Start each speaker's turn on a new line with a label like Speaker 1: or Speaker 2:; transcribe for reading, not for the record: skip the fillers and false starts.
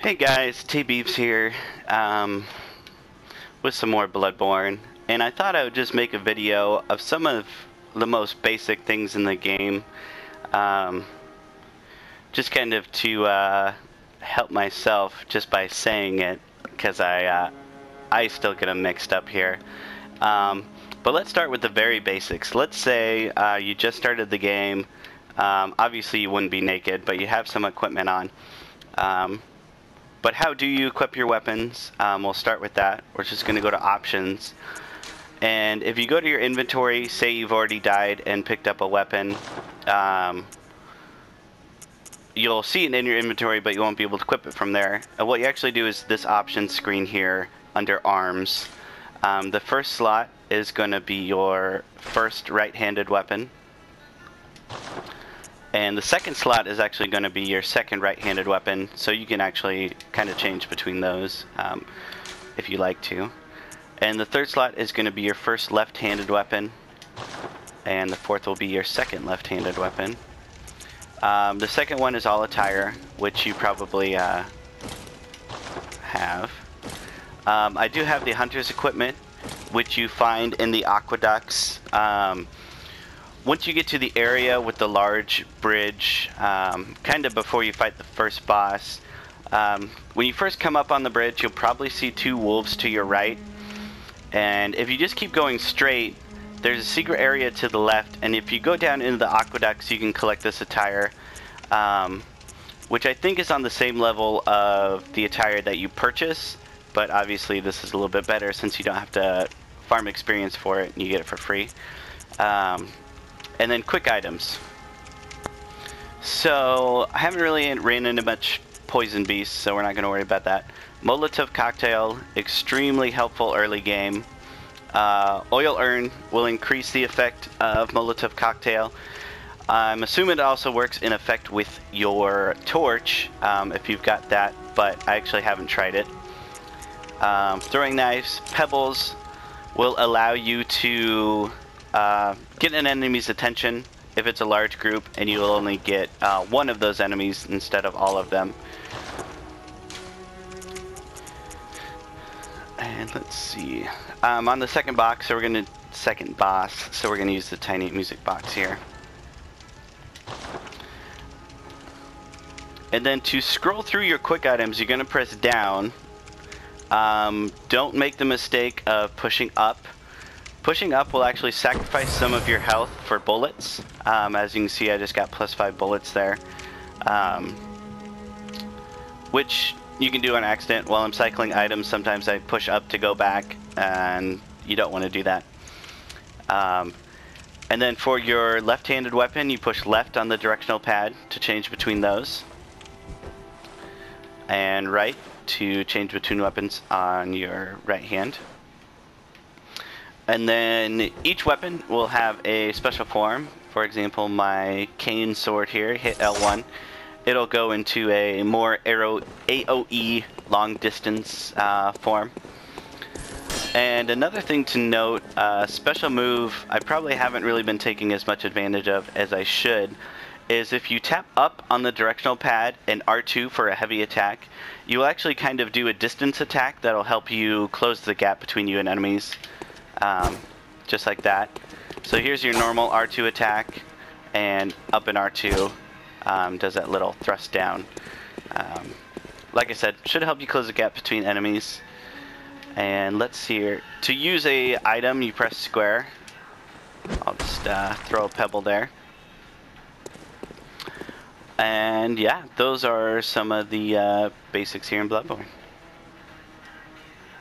Speaker 1: Hey guys, T-Beeps here, with some more Bloodborne, and I thought I would just make a video of some of the most basic things in the game, just kind of to help myself just by saying it, because I still get them mixed up here. But let's start with the very basics. Let's say you just started the game. Obviously you wouldn't be naked, but you have some equipment on. But how do you equip your weapons? We'll start with that. We're just going to go to options. And if you go to your inventory, say you've already died and picked up a weapon, you'll see it in your inventory, but you won't be able to equip it from there. And what you actually do is this options screen here under arms. The first slot is going to be your first right-handed weapon. And the second slot is actually going to be your second right-handed weapon, so you can actually kind of change between those if you like to. And the third slot is going to be your first left-handed weapon, and the fourth will be your second left-handed weapon. The second one is all attire, which you probably have. I do have the hunter's equipment, which you find in the aqueducts. Once you get to the area with the large bridge, kind of before you fight the first boss, when you first come up on the bridge, you'll probably see two wolves to your right. And if you just keep going straight, there's a secret area to the left, and if you go down into the aqueducts, you can collect this attire, which I think is on the same level of the attire that you purchase, but obviously this is a little bit better since you don't have to farm experience for it and you get it for free. And then quick items. So I haven't really ran into much poison beasts, so we're not going to worry about that. Molotov cocktail, extremely helpful early game. Oil urn will increase the effect of Molotov cocktail. I'm assuming it also works in effect with your torch, if you've got that, but I actually haven't tried it. Throwing knives, pebbles will allow you to get an enemy's attention if it's a large group, and you will only get one of those enemies instead of all of them. And let's see. On the second box, so we're gonna use the tiny music box here. And then to scroll through your quick items, you're gonna press down. Don't make the mistake of pushing up. Pushing up will actually sacrifice some of your health for bullets. As you can see, I just got +5 bullets there. Which you can do on accident. While I'm cycling items, sometimes I push up to go back, and you don't want to do that. And then for your left-handed weapon, you push left on the directional pad to change between those. And right to change between weapons on your right hand. And then each weapon will have a special form. For example, my cane sword here, hit L1. It'll go into a more AOE long distance form. And another thing to note, special move I probably haven't really been taking as much advantage of as I should, is if you tap up on the directional pad and R2 for a heavy attack, you will actually kind of do a distance attack that'll help you close the gap between you and enemies. Just like that. So here's your normal R2 attack, and up in R2 does that little thrust down. Like I said, should help you close the gap between enemies. And let's see here. To use a item, you press square. I'll just throw a pebble there. And yeah, those are some of the basics here in Bloodborne.